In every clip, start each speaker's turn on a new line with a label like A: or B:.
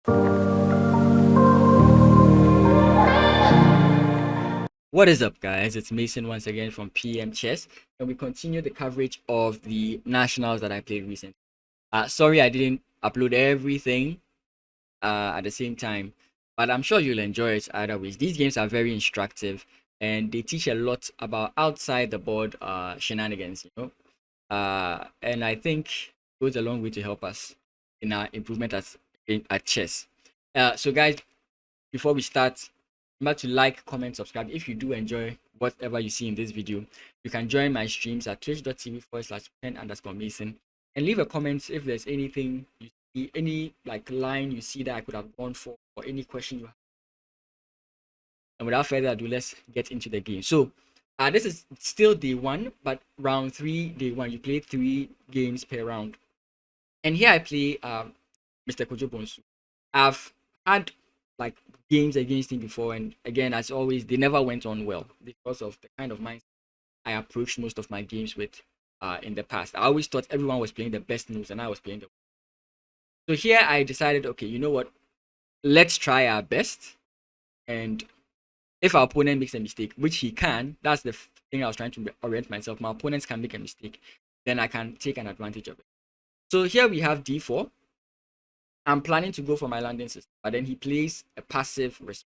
A: What is up, guys? It's Mason once again from PMChess, and we continue the coverage of the nationals that I played recently. Sorry I didn't upload everything at the same time, but I'm sure you'll enjoy it either ways. These games are very instructive, and they teach a lot about outside the board shenanigans, and I think it goes a long way to help us in our improvement at chess. So, guys, before we start, remember to like, comment, subscribe. If you do enjoy whatever you see in this video, you can join my streams at twitch.tv/pen_mason and leave a comment if there's anything you see, any like line you see that I could have gone for, or any question you have. And without further ado, let's get into the game. So this is still day one, but round 3, day 1. You play 3 games per round. And here I play Mr. Kojo Bonsu. I've had like games against him before, and again, as always, they never went on well because of the kind of mindset I approached most of my games with in the past. I always thought everyone was playing the best moves and I was playing the. So here I decided, okay, you know what? Let's try our best, and if our opponent makes a mistake, which he can, that's the thing I was trying to orient myself. My opponents can make a mistake, then I can take an advantage of it. So here we have d4. I'm planning to go for my landing system, but then he plays a passive response.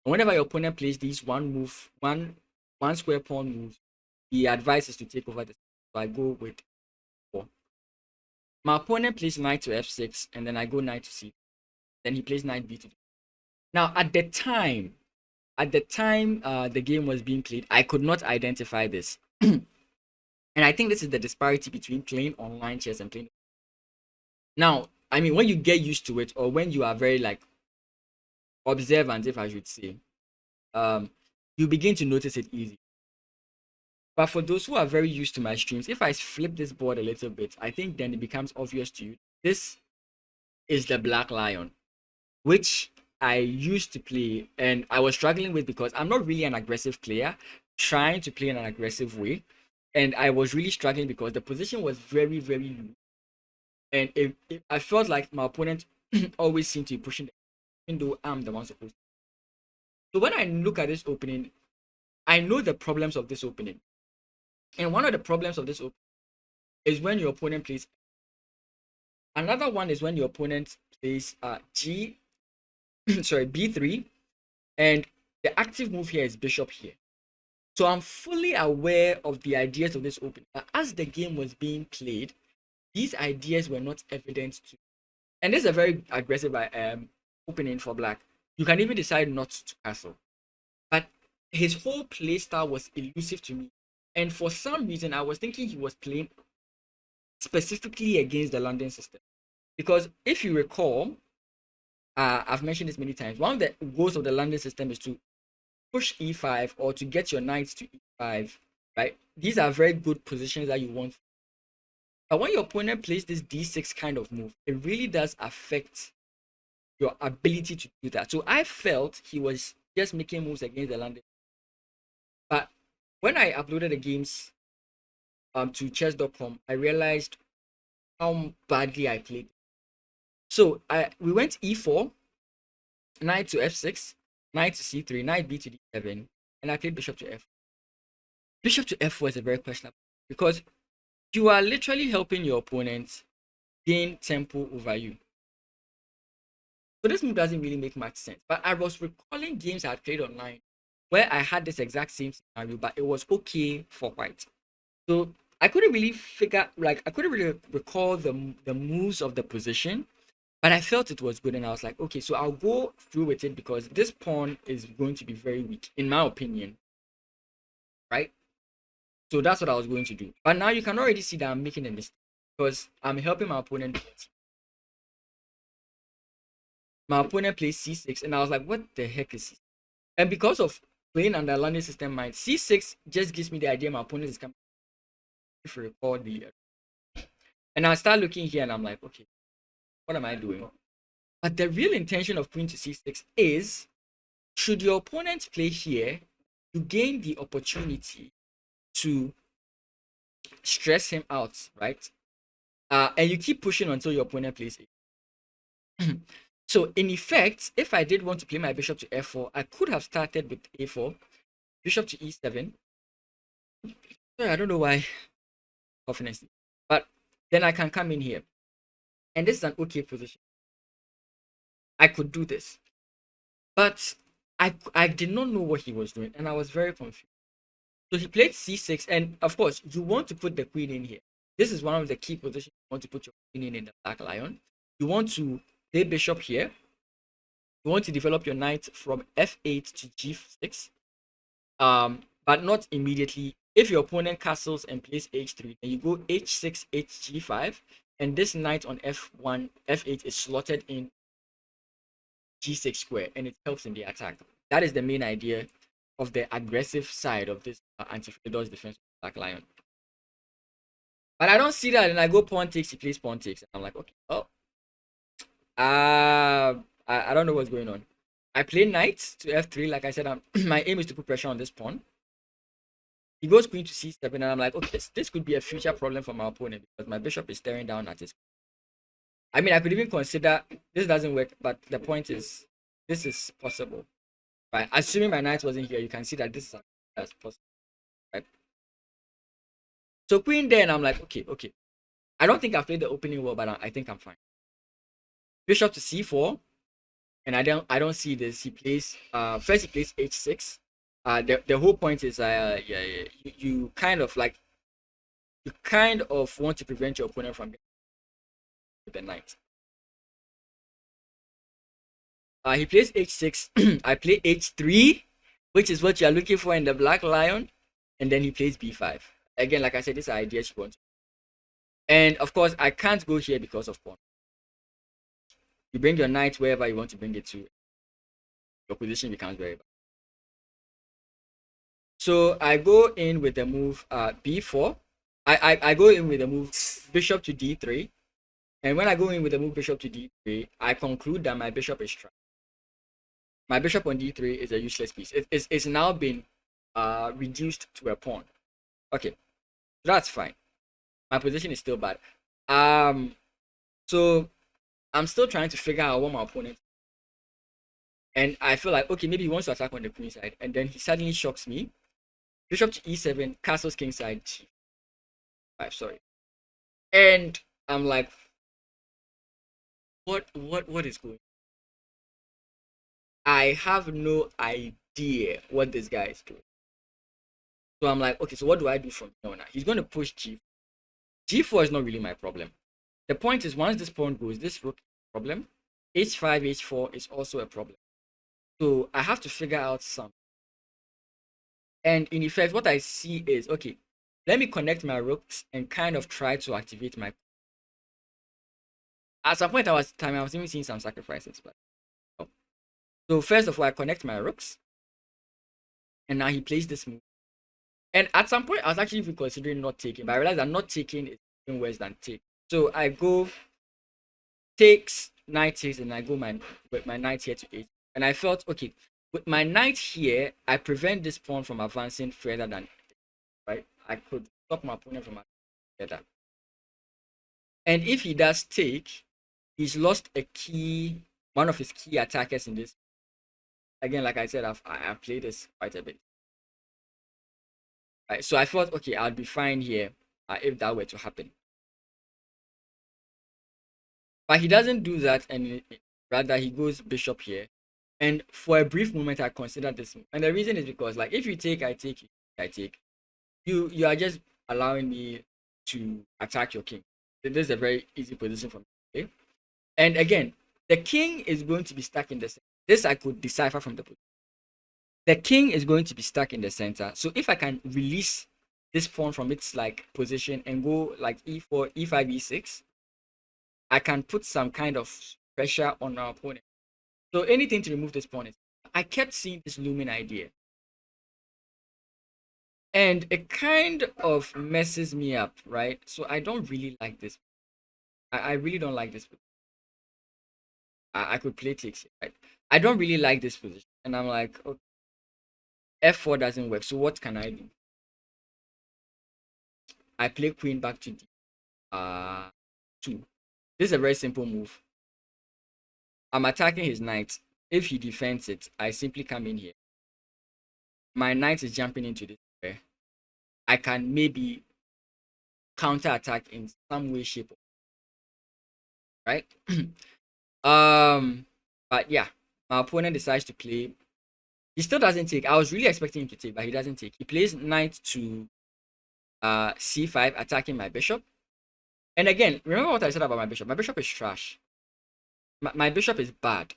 A: And whenever your opponent plays these one square pawn moves, the advice is to take over the. So I go with 4. My opponent plays knight to f6, and then I go knight to c. Then he plays knight b to d. Now at the time the game was being played, I could not identify this. And I think this is the disparity between playing online chess and playing. Now, I mean, when you get used to it, or when you are very like observant, if I should say, you begin to notice it easy. But for those who are very used to my streams, if I flip this board a little bit, I think then it becomes obvious to you. This is the Black Lion, which I used to play and I was struggling with because I'm not really an aggressive player, trying to play in an aggressive way. And I was really struggling because the position was very, very low. And I felt like my opponent always seemed to be pushing, even though I'm the one supposed to. So when I look at this opening, I know the problems of this opening. And one of the problems of this opening is when your opponent plays. Another one is when your opponent plays b3, and the active move here is bishop here. So I'm fully aware of the ideas of this opening. But as the game was being played, these ideas were not evident to. And this is a very aggressive opening for black. You can even decide not to castle. But his whole play style was elusive to me. And for some reason, I was thinking he was playing specifically against the London system. Because if you recall, I've mentioned this many times, one of the goals of the London system is to push e5 or to get your knights to e5, right? These are very good positions that you want. But when your opponent plays this d6 kind of move, it really does affect your ability to do that. So I felt he was just making moves against the London. But when I uploaded the games to chess.com, I realized how badly I played. So we went e4, knight to f6, knight to c3, knight b to d7, and I played bishop to f. Bishop to f4 is a very questionable because you are literally helping your opponent gain tempo over you. So this move doesn't really make much sense. But I was recalling games I had played online where I had this exact same scenario, but it was okay for white. So I couldn't really recall the moves of the position, but I felt it was good, and I was like, okay, so I'll go through with it because this pawn is going to be very weak, in my opinion, right? So that's what I was going to do. But now you can already see that I'm making a mistake because I'm helping my opponent. My opponent plays c6, and I was like, what the heck is c6? And because of playing under London system mind, c6 just gives me the idea my opponent is coming. If you recall and I start looking here, and I'm like, okay, what am I doing? But the real intention of queen to c6 is, should your opponent play here, you gain the opportunity to stress him out, right? And you keep pushing until your opponent plays it. So in effect, if I did want to play my bishop to f4, I could have started with a4, bishop to e7. I don't know why confidence, but then I can come in here, and this is an okay position. I could do this, but I did not know what he was doing, and I was very confused. So he played c6, and of course, you want to put the queen in here. This is one of the key positions you want to put your queen in the black lion. You want to play bishop here. You want to develop your knight from f8 to g6, but not immediately. If your opponent castles and plays h3, then you go h6, hg5, and this knight on f1, f8 is slotted in g6 square, and it helps in the attack. That is the main idea of the aggressive side of this anti-Fedor's defense of Black Lion. But I don't see that, and I go pawn takes, he plays pawn takes. And I'm like, okay, oh, I don't know what's going on. I play knight to f3. Like I said, my aim is to put pressure on this pawn. He goes queen to c7, and I'm like, okay, this could be a future problem for my opponent because my bishop is staring down at his. I mean, I could even consider this doesn't work, but the point is, this is possible. Right? Assuming my knight wasn't here, you can see that this is possible. Right? So queen there, and I'm like, okay. I don't think I played the opening well, but I think I'm fine. Bishop to c4, and I don't see this. He plays first he plays h6. The whole point is you kind of want to prevent your opponent from getting with the knight. He plays h6. I play h3, which is what you are looking for in the Black Lion, and then he plays b5. Again, like I said, this is idea she wants. And of course, I can't go here because of pawn. You bring your knight wherever you want to bring it to. Your position becomes very bad. So I go in with the move b4. I go in with the move bishop to d3. And when I go in with the move bishop to d3, I conclude that my bishop is trapped. My bishop on d3 is a useless piece. It's now been reduced to a pawn. Okay, that's fine. My position is still bad. So I'm still trying to figure out what my opponent. And I feel like, okay, maybe he wants to attack on the queen side, and then he suddenly shocks me. Bishop to e7, castles king side, g5, sorry. And I'm like, what is going on? I have no idea what this guy is doing. So I'm like, okay, so what do I do from here on? He's going to push g4. G4 is not really my problem. The point is, once this pawn goes, this rook is a problem. h5, h4 is also a problem. So I have to figure out something. And in effect, what I see is, okay, let me connect my rooks and kind of try to activate my. At some point, I was even seeing some sacrifices, but oh. So first of all, I connect my rooks, and now he plays this move. And at some point, I was actually even considering not taking, but I realized that not taking is even worse than take. So I go takes, knight takes, and I go with my knight here to 8. And I felt, okay, with my knight here, I prevent this pawn from advancing further than, right? I could stop my opponent from further. And if he does take, he's lost one of his key attackers in this. Again, like I said, I've played this quite a bit. Right, so I thought, okay, I'll be fine here if that were to happen. But he doesn't do that, and rather he goes bishop here. And for a brief moment, I considered this. And the reason is because, like, if you take, I take, I take, you are just allowing me to attack your king. This is a very easy position for me. Okay? And again, the king is going to be stuck in the center. This I could decipher from the position. The king is going to be stuck in the center. So if I can release this pawn from its position and go like e4, e5, e6, I can put some kind of pressure on our opponent. So anything to remove this pawn is. I kept seeing this looming idea. And it kind of messes me up, right? So I don't really like this. I really don't like this position. I could play takes, right? I don't really like this position. And I'm like, okay, f4 doesn't work. So what can I do? I play queen back to d2. This is a very simple move. I'm attacking his knight. If he defends it, I simply come in here. My knight is jumping into this square. I can maybe counter attack in some way, shape, right? But yeah, my opponent decides to play. He still doesn't take. I was really expecting him to take, but he doesn't take. He plays knight to c5, attacking my bishop. And again, remember what I said about my bishop? My bishop is trash. My bishop is bad.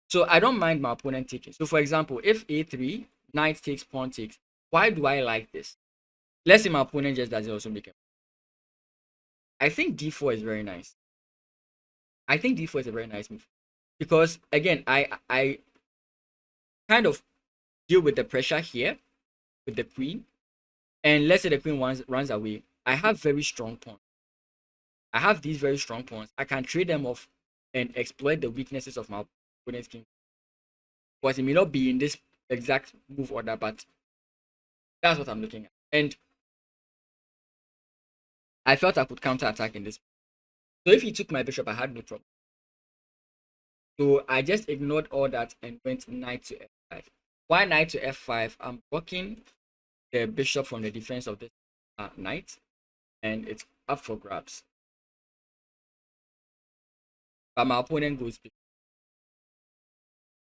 A: So I don't mind my opponent taking. So for example, if a3, knight takes, pawn takes, why do I like this? Let's say my opponent just doesn't also make it. I think d4 is very nice. I think d4 is a very nice move. Because again, I kind of deal with the pressure here with the queen. And let's say the queen runs away. I have very strong pawns. I have these very strong pawns. I can trade them off and exploit the weaknesses of my opponent's king. Because it may not be in this exact move order, but that's what I'm looking at. And I felt I could counter attack in this. So if he took my bishop, I had no problem. So I just ignored all that and went knight to f5. Why knight to f5? I'm blocking the bishop from the defense of this knight, and it's up for grabs. But my opponent goes big.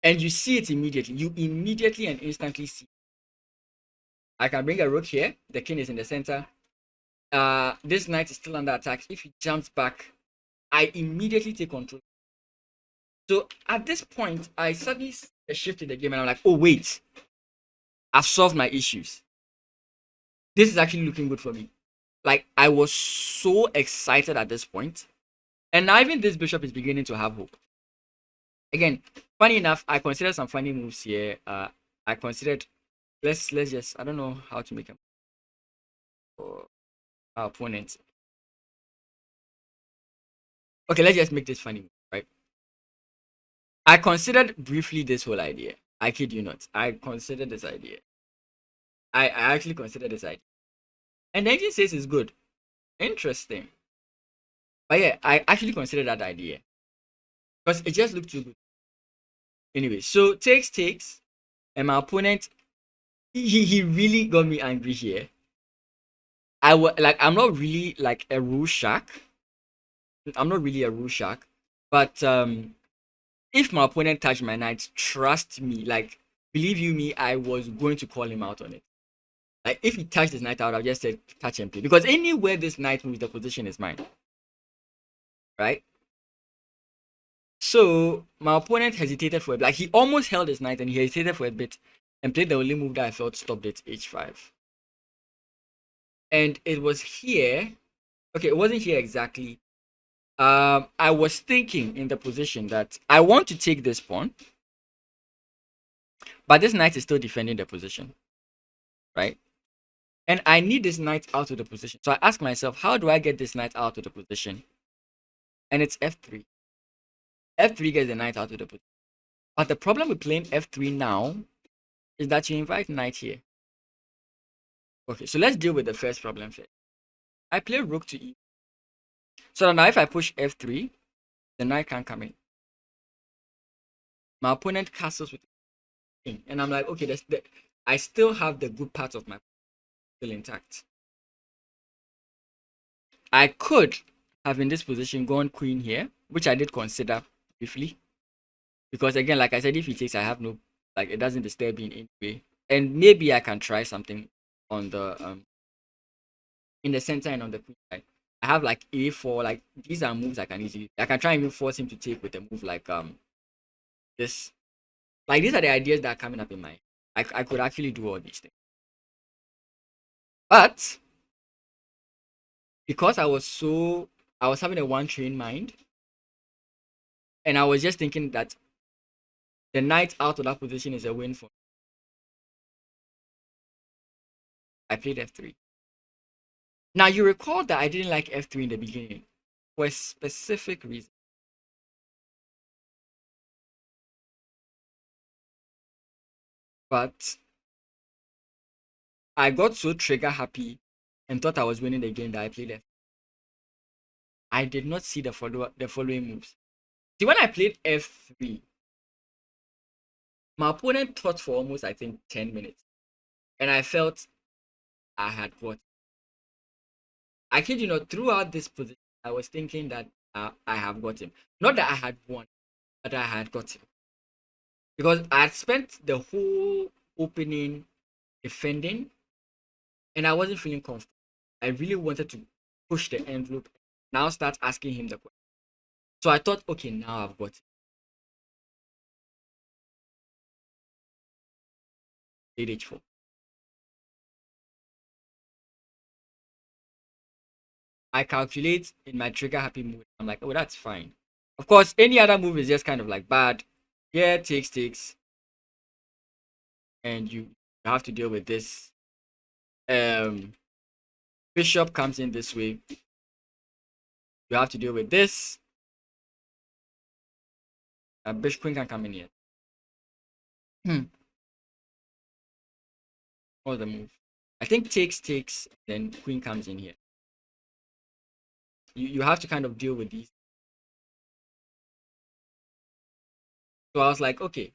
A: And you see it immediately. You immediately and instantly see. I can bring a rook here. The king is in the center. This knight is still under attack. If he jumps back, I immediately take control. So at this point, I suddenly shifted the game and I'm like, oh wait, I've solved my issues. This is actually looking good for me. Like, I was so excited at this point. And now even this bishop is beginning to have hope. Again, funny enough, I considered some funny moves here. I considered, let's just, I don't know how to make them for our opponent. Okay, let's just make this funny move, right? I considered briefly this whole idea. I kid you not. I considered this idea. I actually considered this idea. And the engine says it's good. Interesting. But yeah, I actually considered that idea. Because it just looked too good. Anyway, so takes. And my opponent, he really got me angry here. I'm not really like a rule shark. I'm not really a rule shark. But if my opponent touched my knight, trust me, like believe you me, I was going to call him out on it. Like if he touched his knight out, I'll just say touch and play. Because anywhere this knight moves, the position is mine. Right? So my opponent hesitated for a bit. Like he almost held his knight and he hesitated for a bit and played the only move that I felt stopped it, h5. And it was here. Okay, it wasn't here exactly. I was thinking in the position that I want to take this pawn, but this knight is still defending the position, right? And I need this knight out of the position. So I ask myself, how do I get this knight out of the position? And it's f3. f3 gets the knight out of the position. But the problem with playing f3 now is that you invite knight here. Okay, so let's deal with the first problem first. I play rook to e. So now if I push f3, the knight can't come in. My opponent castles with the king. And I'm like, okay, I still have the good part of my still intact. I could have in this position gone queen here, which I did consider briefly. Because again, like I said, if he takes, I have no, like it doesn't disturb me in any way. And maybe I can try something on the in the center and on the queen side. I have like a4, like these are moves I can try and even force him to take with a move like this. Like these are the ideas that are coming up in my I could actually do all these things. But because I was having a one train mind, and I was just thinking that the knight out of that position is a win for me. I played f3. Now you recall that I didn't like f3 in the beginning for a specific reason. But I got so trigger happy and thought I was winning the game that I played f3. I did not see the following moves. See, when I played f3, my opponent thought for almost, I think, 10 minutes. And I felt I had got. I kid you not, throughout this position, I was thinking that I have got him. Not that I had won, but I had got him. Because I had spent the whole opening defending, and I wasn't feeling comfortable. I really wanted to push the envelope, now start asking him the question. So I thought, okay, now I've got it. Played h4. I calculate in my trigger happy mood. I'm like, oh, that's fine. Of course, any other move is just kind of like bad. Yeah, takes, and you have to deal with this. Bishop comes in this way. You have to deal with this. Bishop queen can come in here. What's the move? I think takes, then queen comes in here. You have to kind of deal with these. So I was like, okay.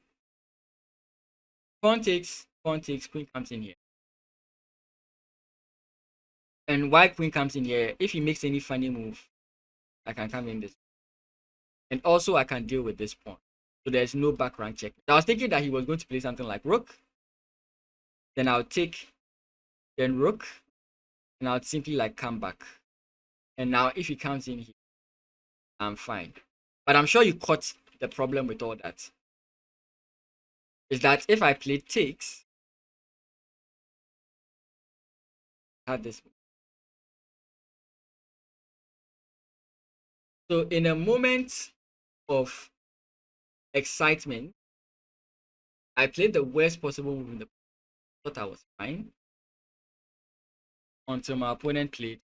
A: Pawn takes, queen comes in here. And why queen comes in here, if he makes any funny move, I can come in this. And also I can deal with this pawn. So there's no back rank check. I was thinking that he was going to play something like rook. Then I'll take, then rook. And I'll simply like come back. And now if he comes in here, I'm fine. But I'm sure you caught the problem with all that. Is that if I play takes, I had this. So in a moment of excitement, I played the worst possible move in the. Thought I was fine until my opponent played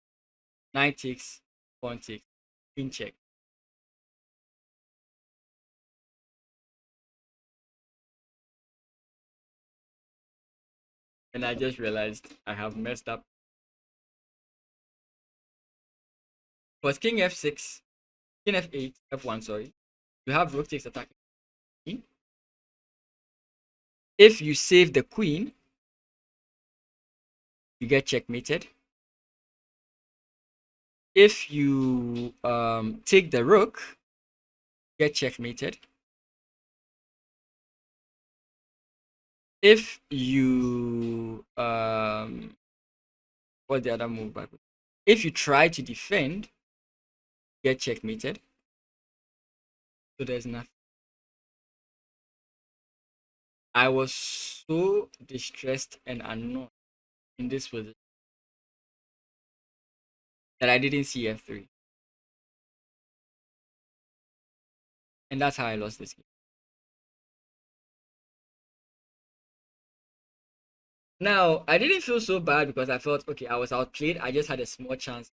A: knight takes, pawn takes, queen check. And I just realized I have messed up. It was king f6, king f8, f1, sorry. You have rook takes attacking. If you save the queen, you get checkmated. If you take the rook, you get checkmated. If you what's the other move back? If you try to defend, you get checkmated. So there's nothing. I was so distressed and annoyed in this position that I didn't see f3. And that's how I lost this game. Now, I didn't feel so bad because I felt, okay, I was outplayed. I just had a small chance.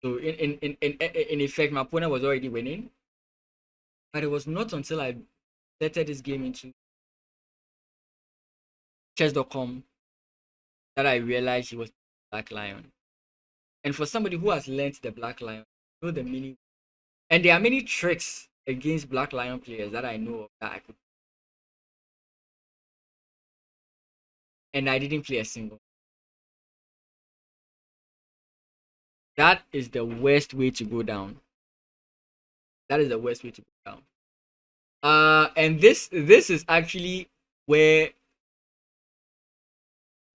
A: So in effect, my opponent was already winning. But it was not until I settled this game into chess.com that I realized he was Black Lion. And for somebody who has learned the Black Lion, you know the meaning. And there are many tricks against Black Lion players that I know of that I could. And I didn't play a single. That is the worst way to go down. That is the worst way to go down. And this is actually where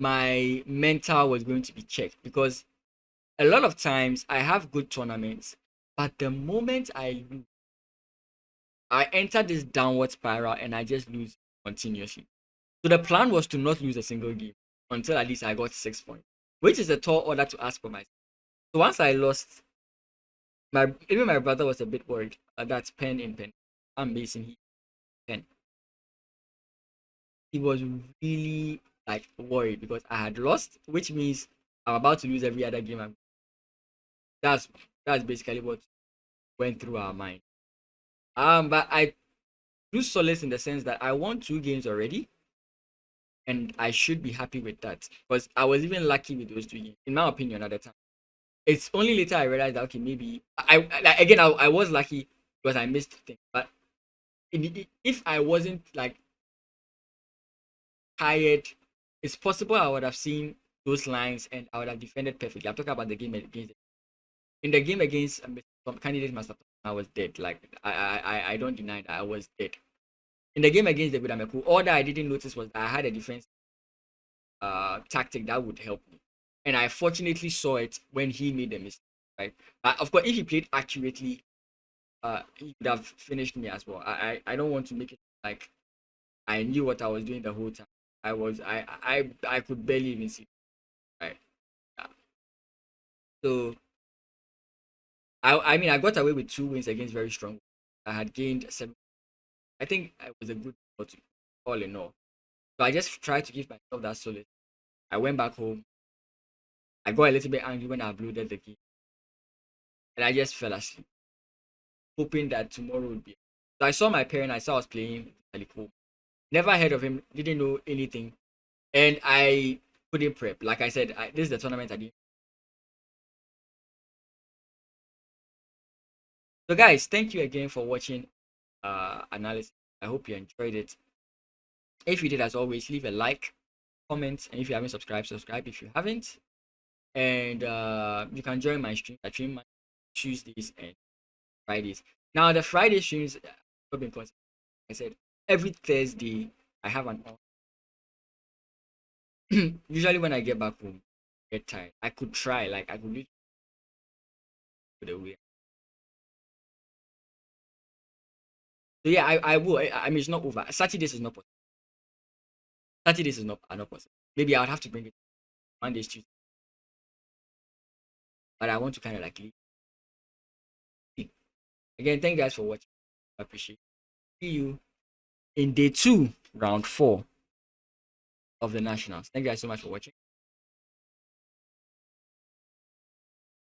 A: my mental was going to be checked, because a lot of times I have good tournaments, but the moment I lose, I enter this downward spiral and I just lose continuously. So the plan was to not lose a single game until at least I got 6 points, which is a tall order to ask for myself. So once I lost, even my brother was a bit worried. That's pen in pen. I'm basing pen. He was really like worried because I had lost, which means I'm about to lose every other game. That's basically what went through our mind. But I lose solace in the sense that I won 2 games already, and I should be happy with that because I was even lucky with those 2 games, in my opinion, at the time. It's only later I realized that, okay, maybe I was lucky, because I missed things. But if I wasn't like tired, it's possible I would have seen those lines and I would have defended perfectly. I'm talking about the game against in the game against some candidate master. I was dead. Like I don't deny that I was dead. In the game against David Ameku, all that I didn't notice was that I had a defense tactic that would help me. And I fortunately saw it when he made a mistake. Right. Of course, if he played accurately, he would have finished me as well. I don't want to make it like I knew what I was doing the whole time. I could barely even see. Right. Yeah. So I mean I got away with 2 wins against very strong. I had gained 7. I think it was a good result all in all. So I just tried to give myself that solid. I went back home. I got a little bit angry when I uploaded the game, and I just fell asleep, hoping that tomorrow would be. So I saw my parent. I saw I was playing Aliko. Never heard of him. Didn't know anything, and I couldn't prep. Like I said, this is the tournament I did. So guys, thank you again for watching analysis. I hope you enjoyed it. If you did, as always, leave a like, comment, and if you haven't subscribed, subscribe if you haven't. And you can join my stream. I stream my Tuesdays and Fridays. Now the Friday streams have been consistent. I said every Thursday I have an on. Usually when I get back home, I get tired. I could try, like I could do the way. So yeah, I will. I mean, it's not over. Saturdays is not possible. Saturdays is not are not possible. Maybe I would have to bring it Mondays, Tuesdays, but I want to kind of like leave. Again, thank you guys for watching. I appreciate it. See you in day 2, round 4 of the nationals. Thank you guys so much for watching.